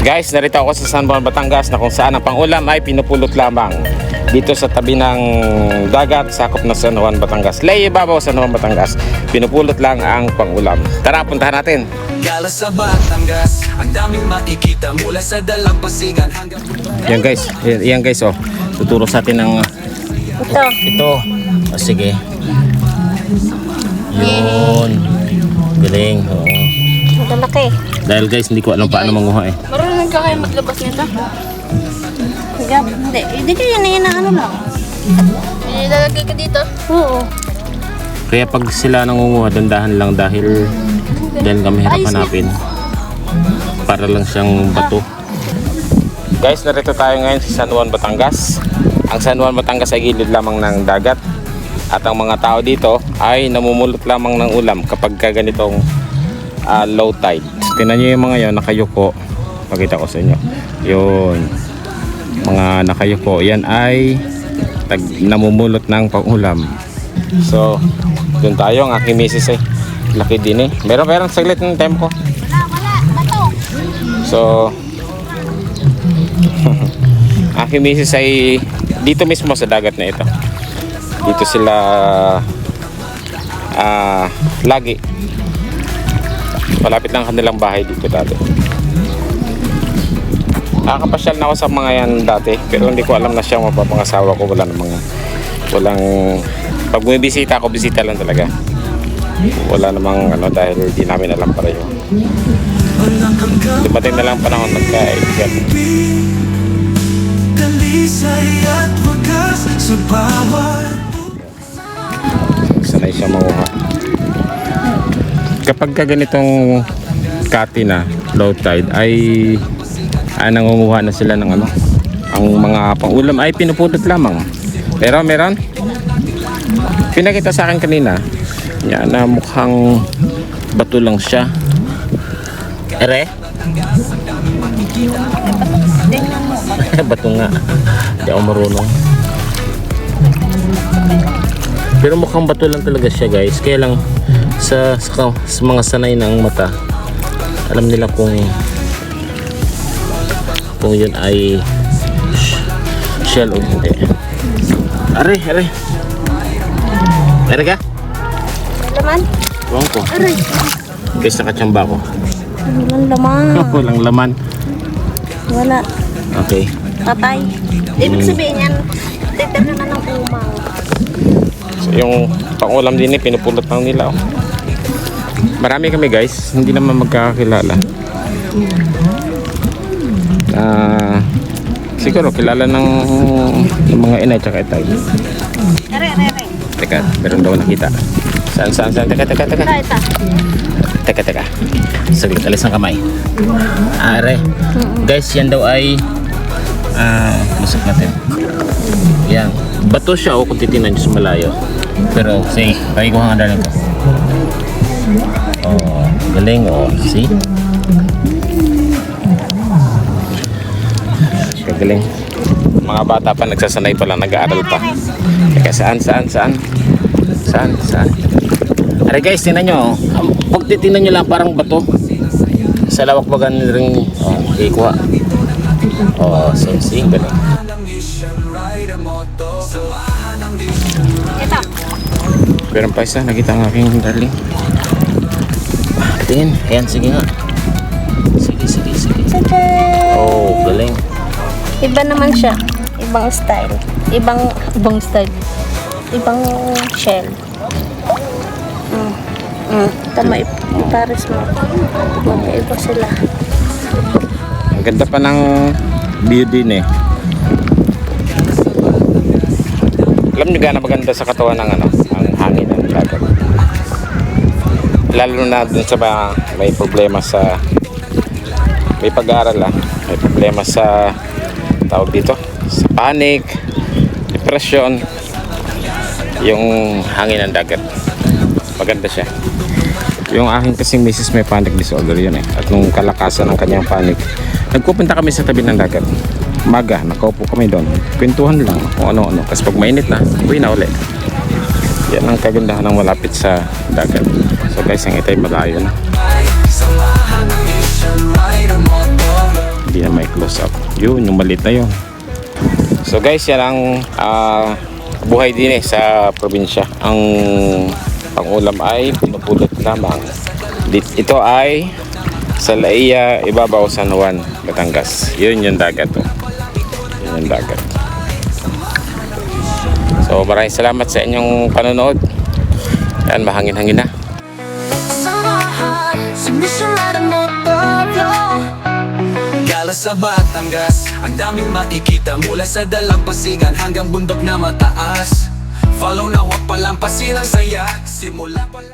Guys, narito ako sa San Juan, Batangas na kung saan ang pangulam ay pinupulot lamang dito sa tabi ng dagat, sakop na San Juan, Batangas. Ibabaw San Juan, Batangas. Pinupulot lang ang pangulam. Tara, puntahan natin. Gala sa Batangas, ang daming makikita mula sa dalampasigan hanggang... Yan guys, yan guys oh. Tuturo sa atin ng ito. Oh, sige. Yun. Galing. Oo. Malaki. Dahil guys, hindi ko alam paano manguha eh. Marunong ka kayo maglabas nito? Hindi kayo na ano lang. Ilalagay ka dito? Oo. Kaya pag sila nangunguha, dandahan lang dahil kami hirap hanapin. Para lang siyang bato. Guys, narito tayo ngayon sa San Juan, Batangas. Ang San Juan, Batangas ay gilid lamang ng dagat. At ang mga tao dito ay namumulot lamang ng ulam kapag ganitong low tide. Tingnan nyo yung mga yon nakayuko. Pakita ko sa inyo. Yun. Mga nakayuko. Yan ay namumulot ng pangulam. So, dun tayo. Ang aking misis ay laki din eh. Meron saglit ng tempo. Wala. Bato. So, aking misis ay dito mismo sa dagat na ito. Dito sila lagi. Malapit lang kanilang bahay dito dati. Nakapasyal na ako sa mga yan dati, pero hindi ko alam na siya mapapangasawa ko. Walang pag bumibisita ako, bisita lang talaga. Wala namang ano dahil hindi namin alam pareho. Dumating na lang panahon nagkaibigan. Sanay siya manguha. Kapag ganitong kati na low tide ay nangunguha na sila ng ano, ang mga pangulam ay pinupulot lamang. Pero meron pinakita sa akin kanina yan na mukhang bato lang siya. Ere? Bato nga. Hindi ako marunong. Pero mukhang bato lang talaga siya guys. Kaya lang sa mga sanay ng mata, alam nila kung yun ay shell o hindi. Are ka? Laman? Huwag ko. Aray. Guys, nakatsamba ko. Walang laman. Walang laman. Wala. Okay. Patay. Ibig sabihin yan, titirna na ng umang. So, yung pangulam din eh, pinupulot lang nila. Oh. Marami kami guys, hindi naman magkakakilala. Siguro kilala ng mga inay tsaka itay. Are. Teka, meron daw nakita. Saan? Teka. Teka. Saglit, alis ang kamay. Are. Guys, yan daw ay masuk natin. Yan. Bato siya o kung titinan nyo sa malayo. Pero, sige, pakikuha nga dalang ko. Oh, galing oh. See? Galing. Mga bata pa nagsasanay pa lang, nag-aaral pa. Teka, saan? Are guys, tingnan nyo. Pag titingnan nyo lang parang bato. Sa lawak bagan rin. Oh, okay, kuha. Oh, see, galing. Ito. Meron pa isa, nakita ang aking darling. Tingin, ayan, sige nga. Sige. Oh, galing. Iba naman siya. Ibang style. Ibang style. Ibang shell. Tama, ipares mo. Magkaiba sila. Ang ganda pa ng view din eh. Alam nyo gano'n maganda sa katawan ng ang hangin ng dagat. Lalo na dun sa may problema sa may pag-aaral may problema sa tawag dito, sa panic, depression, yung hangin ng dagat. Maganda siya. Yung aking kasing misis may panic disorder yun eh. At nung kalakasan ng kanyang panic, nagpupunta kami sa tabi ng dagat. Umaga, nakaupo kami doon. Kwentuhan lang kung ano-ano. Kasi pag mainit na, uwi na ulit. Yan ang kagandahan ng malapit sa dagat. So guys, ang itay malayo na. Hindi Yun, yung maliit na yun. So guys, yan ang buhay din sa probinsya. Ang pangulam ay pinupulot lamang. Ito ay sa Laia, ibabaw San Juan, Batangas. Yun yung dagat. Yun yung dagat. So maraming salamat sa inyong panonood. Yan, mahangin-hangin na. Gala sa Batangas, ang daming makikita mula sa dalampasigan hanggang bundok na mataas. Follow na, huwag palampasin ang saya, simula pa lang.